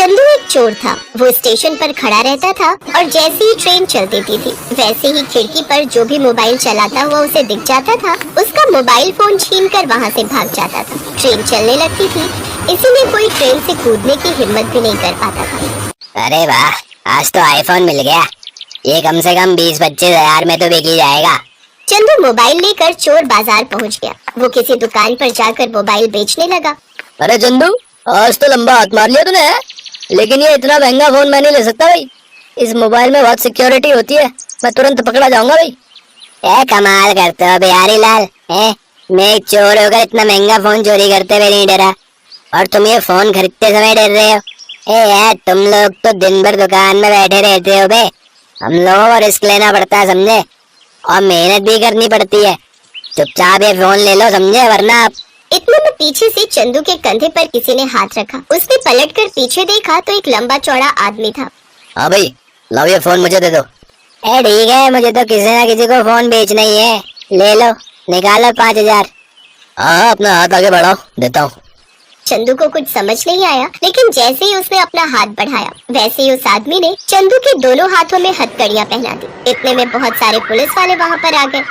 चंदू एक चोर था। वो स्टेशन पर खड़ा रहता था और जैसे ही ट्रेन चल देती थी वैसे ही खिड़की पर जो भी मोबाइल चलाता हुआ उसे दिख जाता था उसका मोबाइल फोन छीनकर वहाँ से भाग जाता था। ट्रेन चलने लगती थी, इसीलिए कोई ट्रेन से कूदने की हिम्मत भी नहीं कर पाता था। अरे वाह, आज तो आईफोन मिल गया। ये कम से कम 20-25 हजार में तो बिक ही जाएगा। चंदू मोबाइल लेकर चोर बाजार पहुँच गया। वो किसी दुकान पर जाकर मोबाइल बेचने लगा। अरे चंदू, आज तो लंबा हाथ मार लिया तूने, लेकिन ये इतना महंगा फोन मैं नहीं ले सकता भाई। इस मोबाइल में बहुत सिक्योरिटी होती है, मैं तुरंत पकड़ा जाऊंगा भाई। कमाल करते हो बिहारी लाल। मैं एक चोर होकर इतना महंगा फोन चोरी करते हुए नहीं डरा, और तुम ये फोन खरीदते समय डर रहे हो। यार, तुम लोग तो दिन भर दुकान में बैठे रहते हो बे। हम लोगों को रिस्क लेना पड़ता है, समझे, और मेहनत भी करनी पड़ती है। चुपचाप ये फोन ले लो, समझे, वरना आप। इतने में पीछे से चंदू के कंधे पर किसी ने हाथ रखा। उसने पलटकर पीछे देखा तो एक लंबा चौड़ा आदमी था। हाँ भाई, लाओ ये फोन मुझे दे दो। ठीक है, मुझे तो किसी ना किसी को फोन बेचना ही है। ले लो, निकालो 5000। हाँ, अपना हाथ आगे बढ़ाओ, देता हूँ। चंदू को कुछ समझ नहीं आया, लेकिन जैसे ही उसने अपना हाथ बढ़ाया वैसे ही उस आदमी ने चंदू के दोनों हाथों में हथकड़ियां पहना दी। इतने में बहुत सारे पुलिस वाले वहाँ पर आ गए।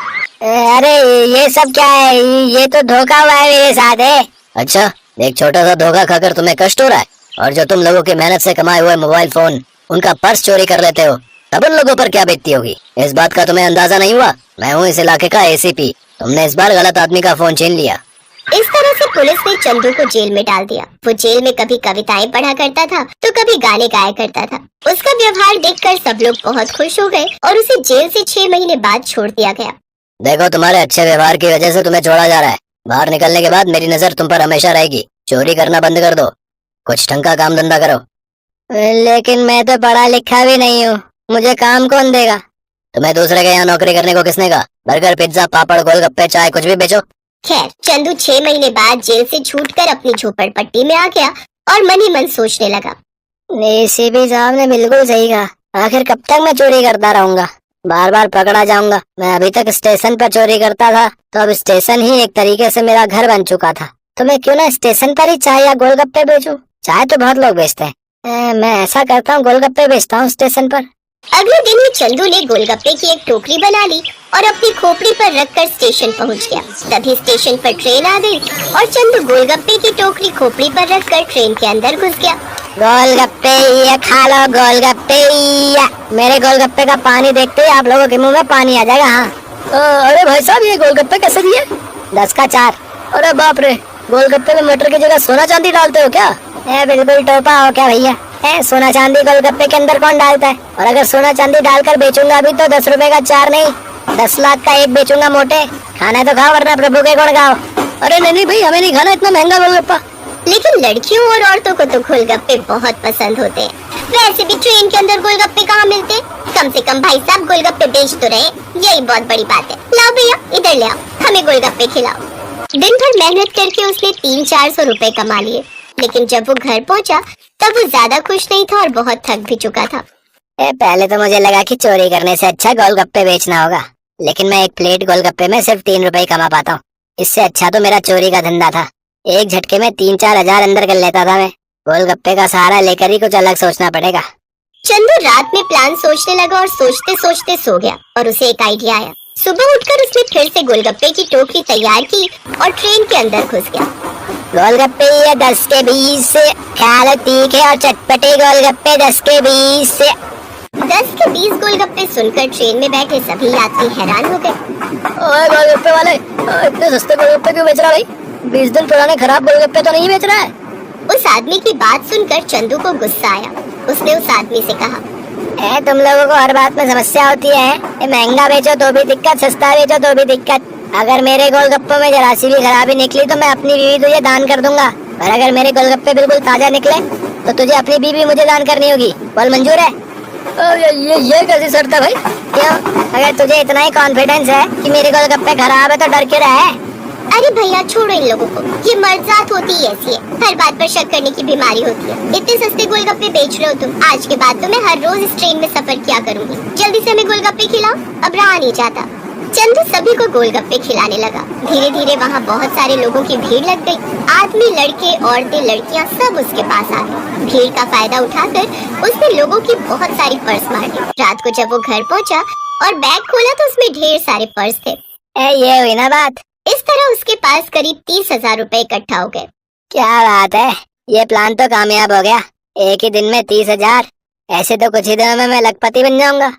अरे ये सब क्या है? ये तो धोखा हुआ है मेरे साथ है। अच्छा, एक छोटा सा धोखा खाकर तुम्हें कष्ट हो रहा है, और जो तुम लोगों की मेहनत से कमाए हुए मोबाइल फोन, उनका पर्स चोरी कर लेते हो, तब उन लोगों पर क्या बीतती होगी। इस बात का तुम्हें अंदाजा नहीं हुआ? मैं हूँ इस इलाके का एसीपी। तुमने इस बार गलत आदमी का फोन छीन लिया। इस तरह से पुलिस ने चंदू को जेल में डाल दिया। वो जेल में कभी कविताएं पढ़ा करता था तो कभी गाने गाया करता था। उसका व्यवहार देखकर सब लोग बहुत खुश हो गए और उसे जेल से 6 महीने बाद छोड़ दिया गया। देखो, तुम्हारे अच्छे व्यवहार की वजह से तुम्हें छोड़ा जा रहा है। बाहर निकलने के बाद मेरी नजर तुम पर हमेशा रहेगी। चोरी करना बंद कर दो, कुछ ढंग का काम धंधा करो। लेकिन मैं तो पढ़ा लिखा भी नहीं हूँ, मुझे काम कौन देगा? तुम्हें दूसरे के यहाँ नौकरी करने को किसने कहा? बर्गर, पिज्जा, पापड़, गोलगप्पे, चाय, कुछ भी बेचो। खैर, चंदू 6 महीने बाद जेल से छूटकर अपनी झोपड़पट्टी में आ गया और मन ही मन सोचने लगा। एसीपी साहब ने बिल्कुल सही कहा। आखिर कब तक मैं चोरी करता रहूंगा? बार बार पकड़ा जाऊंगा। मैं अभी तक स्टेशन पर चोरी करता था, तो अब स्टेशन ही एक तरीके से मेरा घर बन चुका था। तो मैं क्यों ना स्टेशन पर ही चाय या गोलगप्पे बेचूं? चाय तो बहुत लोग बेचते हैं, मैं ऐसा करता हूँ, गोलगप्पे बेचता हूँ स्टेशन पर। अगले दिन ही चंदू ने गोलगप्पे की एक टोकरी बना ली और अपनी खोपड़ी पर रखकर स्टेशन पहुंच गया। तभी स्टेशन पर ट्रेन आ गई और चंदू गोलगप्पे की टोकरी खोपड़ी पर रखकर ट्रेन के अंदर घुस गया। गोलगप्पे ये खा लो, गोलगप्पे ये। मेरे गोलगप्पे का पानी देखते ही आप लोगों के मुंह में पानी आ जाएगा। हाँ, अरे भाई साहब, ये गोलगप्पे कैसे दिए? 10 का 4। अरे बाप रे, गोलगप्पे में मटर की जगह सोना चांदी डालते हो क्या? बिल्कुल टोपा हो क्या भैया? सोना चांदी गोलगप्पे के अंदर कौन डालता है? और अगर सोना चांदी डालकर बेचूंगा भी तो 10 रुपए का 4 नहीं, 10 लाख का एक बेचूंगा मोटे। खाना तो खाओ, वरना प्रभु के गुण गाओ। अरे नहीं भाई, हमें नहीं खाना इतना महंगा गोलगप्पा। लेकिन लड़कियों और औरतों को तो गोलगप्पे बहुत पसंद होते हैं। वैसे भी ट्रेन के अंदर गोलगप्पे कहाँ मिलते? कम से कम भाई साहब गोलगप्पे बेच तो रहे, यही बहुत बड़ी बात है। लाओ भैया, इधर ले आओ, हमें गोलगप्पे खिलाओ। दिन भर मेहनत करके उसने 300-400 रुपए कमा लिए, लेकिन जब वो घर पहुंचा तब वो ज्यादा खुश नहीं था और बहुत थक भी चुका था। पहले तो मुझे लगा कि चोरी करने से अच्छा गोलगप्पे बेचना होगा, लेकिन मैं एक प्लेट गोलगप्पे में सिर्फ 3 रुपए कमा पाता हूँ। इससे अच्छा तो मेरा चोरी का धंधा था। एक झटके में 3-4 हजार अंदर कर लेता था मैं। गोलगप्पे का सहारा लेकर ही कुछ अलग सोचना पड़ेगा। चंदू रात में प्लान सोचने लगा और सोचते सोचते सो गया और उसे एक आइडिया आया। सुबह उठकर उसने फिर से गोलगप्पे की टोकरी तैयार की और ट्रेन के अंदर घुस गया। गोलगप्पे ये 10 के 20 से, खा लो तीखे और चटपटे गोलगप्पे 10 के 20 से। 10 के 20 गोलगप्पे सुनकर ट्रेन में बैठे सभी यात्री हैरान हो गए। ओए गोलगप्पे वाले, इतने सस्ते गोलगप्पे क्यों बेच रहा भाई? 20 दिन पुराने खराब गोलगप्पे तो नहीं बेच रहा है? उस आदमी की बात सुनकर चंदू को गुस्सा आया। उसने उस आदमी से कहा, तुम लोगों को हर बात में समस्या होती है। महंगा बेचो तो भी दिक्कत, सस्ता बेचो तो भी दिक्कत। अगर मेरे गोलगप्पों में जरा सी भी खराबी निकली तो मैं अपनी बीवी तुझे दान कर दूंगा, और अगर मेरे गोलगप्पे बिल्कुल ताजा निकले तो तुझे अपनी बीवी मुझे दान करनी होगी। बोल, मंजूर है? ये कैसी शर्त है भाई? क्यों? अगर तुझे इतना ही कॉन्फिडेंस है कि मेरे गोलगप्पे खराब है तो डर क्यों रहा है? अरे भैया, छोड़ो इन लोगों को। ये मर्द जात होती है, ऐसी है, हर बात पर शक करने की बीमारी होती है। इतने सस्ते गोलगप्पे बेच रहे हो तुम। आज के बाद तो मैं हर रोज इस ट्रेन में सफर किया करूंगी। जल्दी से हमें गोलगप्पे खिलाओ, अब रहा नहीं जाता। चंदू सभी को गोलगप्पे खिलाने लगा। धीरे धीरे वहाँ बहुत सारे लोगों की भीड़ लग गई। आदमी, लड़के, औरतें, लड़कियाँ सब उसके पास आ गए। भीड़ का फायदा उठाकर उसने लोगों की बहुत सारी पर्स मार दी। रात को जब वो घर पहुँचा और बैग खोला तो उसमें ढेर सारे पर्स थे। ये हुई ना बात। इस तरह उसके पास करीब 30,000 रुपए इकट्ठा हो गए। क्या बात है, ये प्लान तो कामयाब हो गया। एक ही दिन में 30,000। ऐसे तो कुछ ही दिनों में मैं लखपति बन जाऊंगा।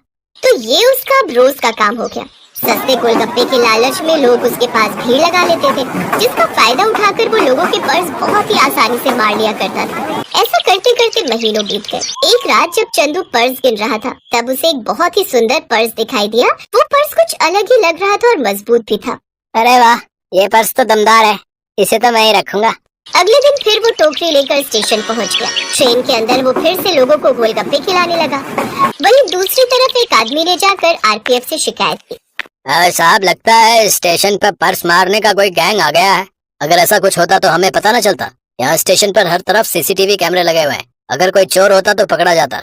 तो ये उसका अब रोज का काम हो गया। सस्ते गोलगप्पे के लालच में लोग उसके पास भीड़ लगा लेते थे, जिसका फायदा उठाकर वो लोगों के पर्स बहुत ही आसानी से मार लिया करता था। ऐसा करते करते महीनों बीत गए। एक रात जब चंदू पर्स गिन रहा था तब उसे एक बहुत ही सुंदर पर्स दिखाई दिया। वो पर्स कुछ अलग ही लग रहा था और मजबूत भी था। अरे वाह, ये पर्स तो दमदार है, इसे तो मैं ही रखूंगा। अगले दिन फिर वो टोकरी लेकर स्टेशन पहुंच गया। ट्रेन के अंदर वो फिर से लोगों को गोलगप्पे खिलाने लगा। वहीं दूसरी तरफ एक आदमी ने जाकर आरपीएफ से शिकायत की। साहब, लगता है स्टेशन पर पर्स मारने का कोई गैंग आ गया है। अगर ऐसा कुछ होता तो हमें पता न चलता। यहाँ स्टेशन पर हर तरफ सीसीटीवी कैमरे लगे हुए हैं। अगर कोई चोर होता तो पकड़ा जाता।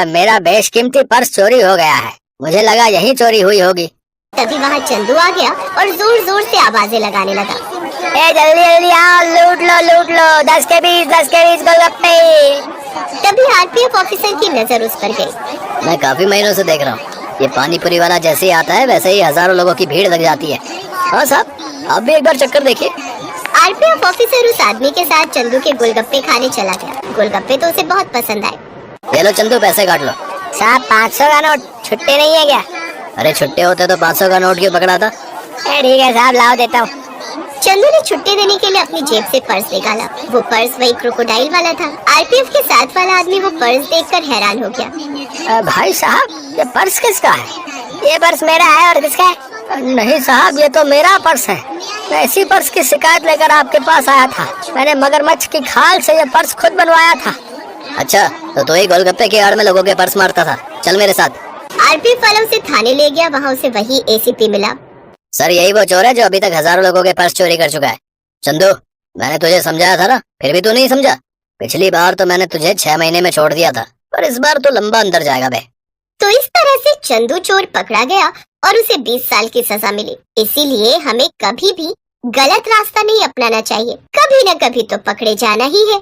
मेरा बेशकीमती पर्स चोरी हो गया है, मुझे लगा यही चोरी हुई होगी। तभी वहाँ चंदू आ गया और जोर जोर से आवाजें लगाने लगा। जल्दी जल्दी आओ, लूट लो 10 के 20 गोलगप्पे। तभी आरपीएफ ऑफिसर की नजर उस पर गई। मैं काफी महीनों से देख रहा हूँ, ये पानीपुरी वाला जैसे ही आता है वैसे ही हजारों लोगों की भीड़ लग जाती है। हाँ साहब, आप भी एक बार चक्कर देखिए। आरपीएफ ऑफिसर उस आदमी के साथ चंदू के गोलगप्पे खाने चला गया। गोलगप्पे तो उसे बहुत पसंद आए। ये लो चंदू, पैसे काट लो। साहब 500 का नोट छुट्टे नहीं है क्या? अरे छुट्टे होते तो 500 का नोट क्यों पकड़ा था? ठीक है साहब, लाओ देता हूँ। चंदू ने छुट्टे देने के लिए अपनी जेब से पर्स निकाला। वो पर्स वही क्रोकोडाइल वाला था। आरपीएफ के साथ वाला आदमी वो पर्स देखकर हैरान हो गया। भाई साहब, ये पर्स किसका है? ये पर्स मेरा है और किसका है? नहीं साहब, ये तो मेरा पर्स है। मैं इसी पर्स की शिकायत लेकर आपके पास आया था। मैंने मगरमच्छ की खाल से ये पर्स खुद बनवाया था। अच्छा, तो तू ही गोलगप्पे की आड़ में लोगों के पर्स मारता था। चल मेरे साथ। आरपीएफ वाला उसे थाने ले गया। वहाँ उसे वही एसीपी मिला। सर, यही वो चोर है जो अभी तक हजारों लोगों के पर्स चोरी कर चुका है। चंदू, मैंने तुझे समझाया था ना, फिर भी तू नहीं समझा। पिछली बार तो मैंने तुझे 6 महीने में छोड़ दिया था, पर इस बार तो लंबा अंदर जाएगा बे। तो इस तरह से चंदू चोर पकड़ा गया और उसे 20 साल की सजा मिली। इसीलिए हमें कभी भी गलत रास्ता नहीं अपनाना चाहिए। कभी न कभी तो पकड़े जाना ही है।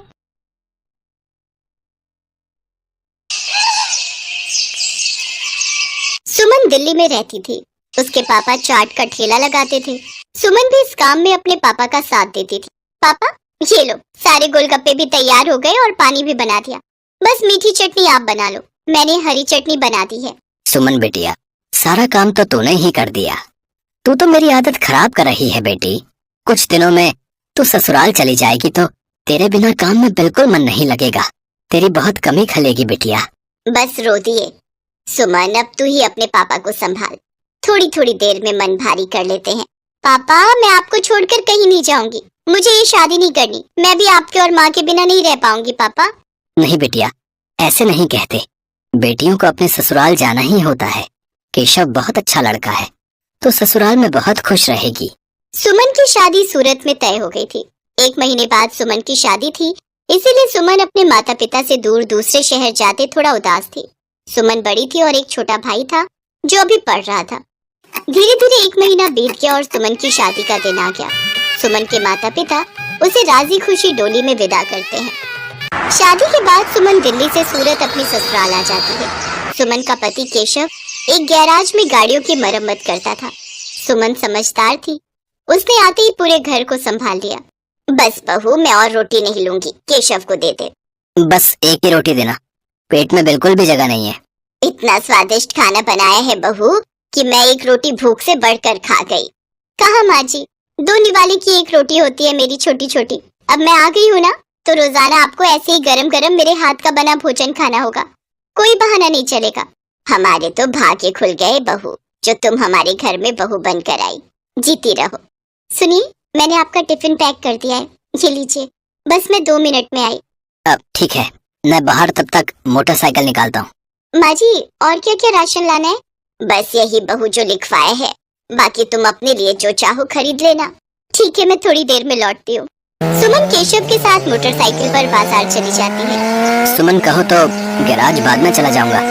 सुमन दिल्ली में रहती थी। उसके पापा चाट का ठेला लगाते थे। सुमन भी इस काम में अपने पापा का साथ देती थी। पापा, ये लो, सारे गोलगप्पे भी तैयार हो गए और पानी भी बना दिया। बस मीठी चटनी आप बना लो, मैंने हरी चटनी बना दी है। सुमन बेटिया, सारा काम तो तूने ही कर दिया। तू तो मेरी आदत खराब कर रही है बेटी। कुछ दिनों में तू ससुराल चली जाएगी तो तेरे बिना काम में बिल्कुल मन नहीं लगेगा। तेरी बहुत कमी खलेगी बेटिया। बस रो दिए। सुमन, अब तू ही अपने पापा को संभाल। थोड़ी थोड़ी देर में मन भारी कर लेते हैं। पापा, मैं आपको छोड़कर कहीं नहीं जाऊंगी। मुझे ये शादी नहीं करनी। मैं भी आपके और माँ के बिना नहीं रह पाऊंगी। पापा। नहीं बेटिया, ऐसे नहीं कहते। बेटियों को अपने ससुराल जाना ही होता है। केशव बहुत अच्छा लड़का है, तो ससुराल में बहुत खुश रहेगी। सुमन की शादी सूरत में तय हो गई थी। 1 महीने बाद सुमन की शादी थी, इसीलिए सुमन अपने माता पिता से दूर दूसरे शहर जाते थोड़ा उदास थी। सुमन बड़ी थी और एक छोटा भाई था जो अभी पढ़ रहा था। धीरे धीरे 1 महीना बीत गया और सुमन की शादी का दिन आ गया। सुमन के माता पिता उसे राजी खुशी डोली में विदा करते हैं। शादी के बाद सुमन दिल्ली से सूरत अपनी ससुराल आ जाती है। सुमन का पति केशव एक गैराज में गाड़ियों की मरम्मत करता था। सुमन समझदार थी। उसने आते ही पूरे घर को संभाल लिया। बस बहू, मैं और रोटी नहीं लूंगी, केशव को दे दे। बस एक ही रोटी देना, पेट में बिल्कुल भी जगह नहीं है। इतना स्वादिष्ट खाना बनाया है बहू कि मैं एक रोटी भूख से बढ़कर खा गई। कहाँ माँ जी, 2 निवाले की एक रोटी होती है मेरी छोटी छोटी। अब मैं आ गई हूँ ना, तो रोजाना आपको ऐसे ही गरम गरम मेरे हाथ का बना भोजन खाना होगा। कोई बहाना नहीं चलेगा। हमारे तो भाग्य खुल गए बहू, जो तुम हमारे घर में बहू बनकर आई। जीती रहो। सुनिए, मैंने आपका टिफिन पैक कर दिया है, ये लीजिए। बस मैं 2 मिनट में आई। अब ठीक है, मैं बाहर तब तक मोटरसाइकिल निकालता हूँ। माँ जी, और क्या क्या राशन लाना है? बस यही बहू जो लिखवाए है, बाकी तुम अपने लिए जो चाहो खरीद लेना। ठीक है, मैं थोड़ी देर में लौटती हूँ। सुमन केशव के साथ मोटरसाइकिल पर बाजार चली जाती है। सुमन, कहो तो गैराज बाद में चला जाऊंगा।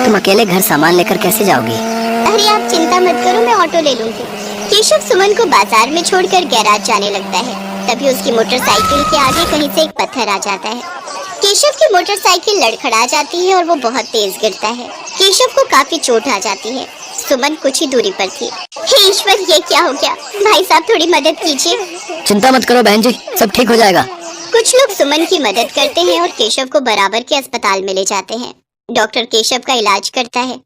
तुम अकेले घर सामान लेकर कैसे जाओगी? अरे अरे आप चिंता मत करो, मैं ऑटो ले लूंगी। केशव सुमन को बाजार में छोड़कर गैराज जाने लगता है। तभी उसकी मोटरसाइकिल के आगे कहीं से एक पत्थर आ जाता है। केशव की मोटरसाइकिल लड़खड़ा जाती है और वो बहुत तेज गिरता है। केशव को काफी चोट आ जाती है। सुमन कुछ ही दूरी पर थी। हे ईश्वर, ये क्या हो गया? भाई साहब थोड़ी मदद कीजिए। चिंता मत करो बहन जी, सब ठीक हो जाएगा। कुछ लोग सुमन की मदद करते हैं और केशव को बराबर के अस्पताल में ले जाते हैं। डॉक्टर केशव का इलाज करता है।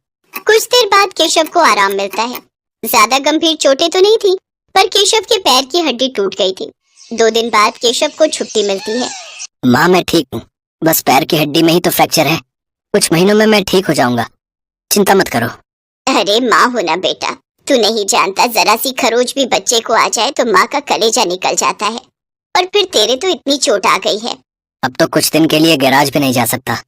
कुछ देर बाद केशव को आराम मिलता है। ज्यादा गंभीर चोटें तो नहीं थी, पर केशव के पैर की हड्डी टूट गई थी। 2 दिन बाद केशव को छुट्टी मिलती है। माँ मैं ठीक हूँ, बस पैर की हड्डी में ही तो फ्रैक्चर है। कुछ महीनों में मैं ठीक हो जाऊंगा, चिंता मत करो। अरे माँ हो ना बेटा, तू नहीं जानता, जरा सी खरोच भी बच्चे को आ जाए तो माँ का कलेजा निकल जाता है। और फिर तेरे तो इतनी चोट आ गई है। अब तो कुछ दिन के लिए गैराज भी नहीं जा सकता।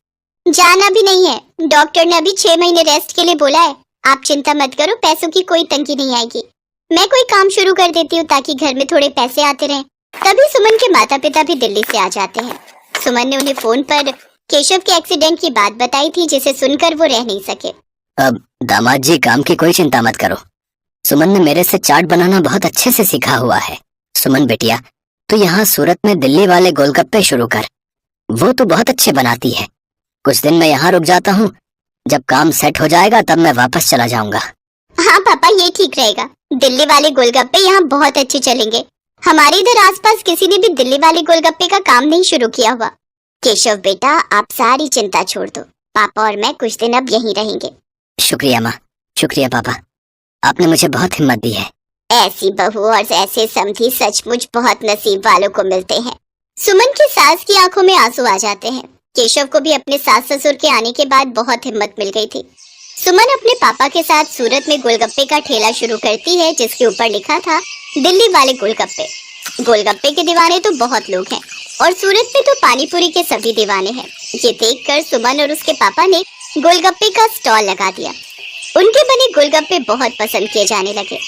जाना भी नहीं है, डॉक्टर ने अभी 6 महीने रेस्ट के लिए बोला है। आप चिंता मत करो, पैसों की कोई तंगी नहीं आएगी। मैं कोई काम शुरू कर देती हूँ ताकि घर में थोड़े पैसे आते रहें। तभी सुमन के माता पिता भी दिल्ली से आ जाते हैं। सुमन ने उन्हें फोन पर केशव के एक्सीडेंट की बात बताई थी, जिसे सुनकर वो रह नहीं सके। अब दामाद जी, काम की कोई चिंता मत करो। सुमन ने मेरे से चाट बनाना बहुत अच्छे से सीखा हुआ है। सुमन बेटिया, तो यहाँ सूरत में दिल्ली वाले गोलगप्पे शुरू कर, वो तो बहुत अच्छे बनाती है। कुछ दिन मैं यहाँ रुक जाता हूँ, जब काम सेट हो जाएगा तब मैं वापस चला जाऊंगा। हाँ पापा, ये ठीक रहेगा। दिल्ली वाले गोलगप्पे यहाँ बहुत अच्छे चलेंगे। हमारे इधर आसपास किसी ने भी दिल्ली वाले गोलगप्पे का काम नहीं शुरू किया हुआ। केशव बेटा, आप सारी चिंता छोड़ दो, पापा और मैं कुछ दिन अब यहीं रहेंगे। शुक्रिया माँ, शुक्रिया पापा, आपने मुझे बहुत हिम्मत दी है। ऐसी बहू और ऐसे समधी सचमुच बहुत नसीब वालों को मिलते हैं। सुमन की सास की आंखों में आंसू आ जाते हैं। केशव को भी अपने सास ससुर के आने के बाद बहुत हिम्मत मिल गई थी। सुमन अपने पापा के साथ सूरत में गोलगप्पे का ठेला शुरू करती है, जिसके ऊपर लिखा था दिल्ली वाले गोलगप्पे। गोलगप्पे के दीवाने तो बहुत लोग हैं और सूरत में तो पानीपुरी के सभी दीवाने हैं। ये देखकर सुमन और उसके पापा ने गोलगप्पे का स्टॉल लगा दिया। उनके बने गोलगप्पे बहुत पसंद किए जाने लगे।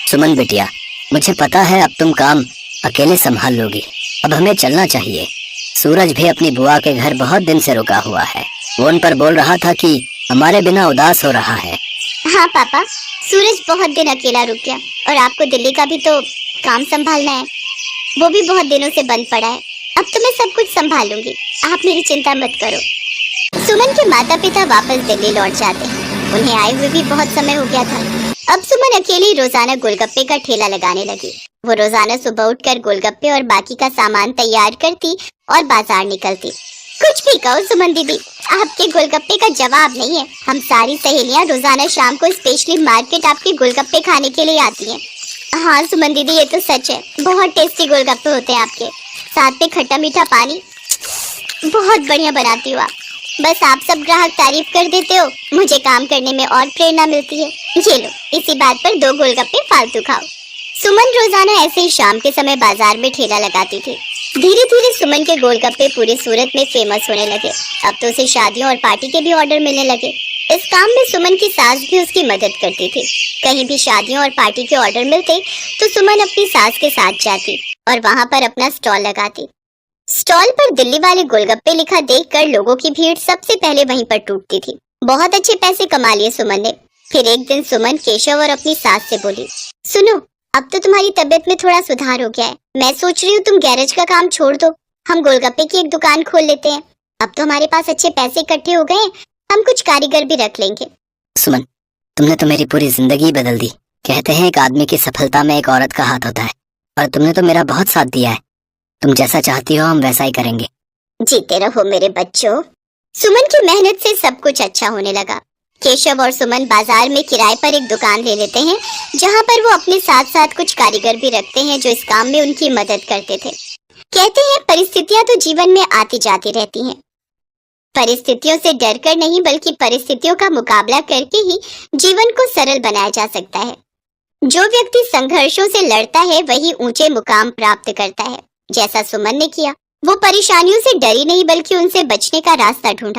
सुमन बिटिया, मुझे पता है अब तुम काम अकेले संभाल लोगी। अब हमें चलना चाहिए। सूरज भी अपनी बुआ के घर बहुत दिन से रुका हुआ है। वो उन पर बोल रहा था कि हमारे बिना उदास हो रहा है। हाँ पापा, सूरज बहुत दिन अकेला रुक गया और आपको दिल्ली का भी तो काम संभालना है। वो भी बहुत दिनों से बंद पड़ा है। अब तो मैं सब कुछ संभाल लूंगी, आप मेरी चिंता मत करो। सुमन के माता पिता वापस दिल्ली लौट जाते हैं। उन्हें आए हुए भी बहुत समय हो गया था। अब सुमन अकेली रोजाना गोलगप्पे का ठेला लगाने लगी। वो रोजाना सुबह उठकर गोलगप्पे और बाकी का सामान तैयार करती और बाजार निकलती। कुछ भी कहो सुमन दीदी, आपके गोलगप्पे का जवाब नहीं है। हम सारी सहेलियां रोजाना शाम को स्पेशली मार्केट आपके गोलगप्पे खाने के लिए आती हैं। हाँ सुमन दीदी, ये तो सच है, बहुत टेस्टी गोलगप्पे होते हैं आपके, साथ में खट्टा मीठा पानी, बहुत बढ़िया बनाती हो आप। बस आप सब ग्राहक तारीफ कर देते हो, मुझे काम करने में और प्रेरणा मिलती है। ये लो, इसी बात पर 2 गोलगप्पे फालतू खाओ। सुमन रोजाना ऐसे ही शाम के समय बाजार में ठेला लगाती थी। धीरे धीरे सुमन के गोलगप्पे पूरे सूरत में फेमस होने लगे। अब तो उसे शादियों और पार्टी के भी ऑर्डर मिलने लगे। इस काम में सुमन की सास भी उसकी मदद करती थी। कहीं भी शादियों और पार्टी के ऑर्डर मिलते तो सुमन अपनी सास के साथ जाती और वहां पर अपना स्टॉल लगाती। स्टॉल पर दिल्ली वाले गोलगप्पे लिखा देखकर लोगों की भीड़ सबसे पहले वहीं पर टूटती थी। बहुत अच्छे पैसे कमा लिए सुमन ने। फिर एक दिन सुमन केशव और अपनी सास से बोली, सुनो, अब तो तुम्हारी तबीयत में थोड़ा सुधार हो गया है। मैं सोच रही हूँ तुम गैरेज का काम छोड़ दो, हम गोलगप्पे की एक दुकान खोल लेते हैं। अब तो हमारे पास अच्छे पैसे इकट्ठे हो गए, हम कुछ कारीगर भी रख लेंगे। सुमन, तुमने तो मेरी पूरी जिंदगी बदल दी। कहते हैं एक आदमी की सफलता में एक औरत का हाथ होता है, और तुमने तो मेरा बहुत साथ दिया है। तुम जैसा चाहती हो हम वैसा ही करेंगे। जीते रहो मेरे बच्चों। सुमन की मेहनत से सब कुछ अच्छा होने लगा। केशव और सुमन बाजार में किराए पर एक दुकान ले लेते हैं, जहां पर वो अपने साथ साथ कुछ कारीगर भी रखते हैं जो इस काम में उनकी मदद करते थे। कहते हैं परिस्थितियां तो जीवन में आती जाती रहती हैं। परिस्थितियों से डरकर नहीं, बल्कि परिस्थितियों का मुकाबला करके ही जीवन को सरल बनाया जा सकता है। जो व्यक्ति संघर्षों से लड़ता है वही ऊंचे मुकाम प्राप्त करता है। जैसा सुमन ने किया, वो परेशानियों से डरी नहीं बल्कि उनसे बचने का रास्ता ढूंढा।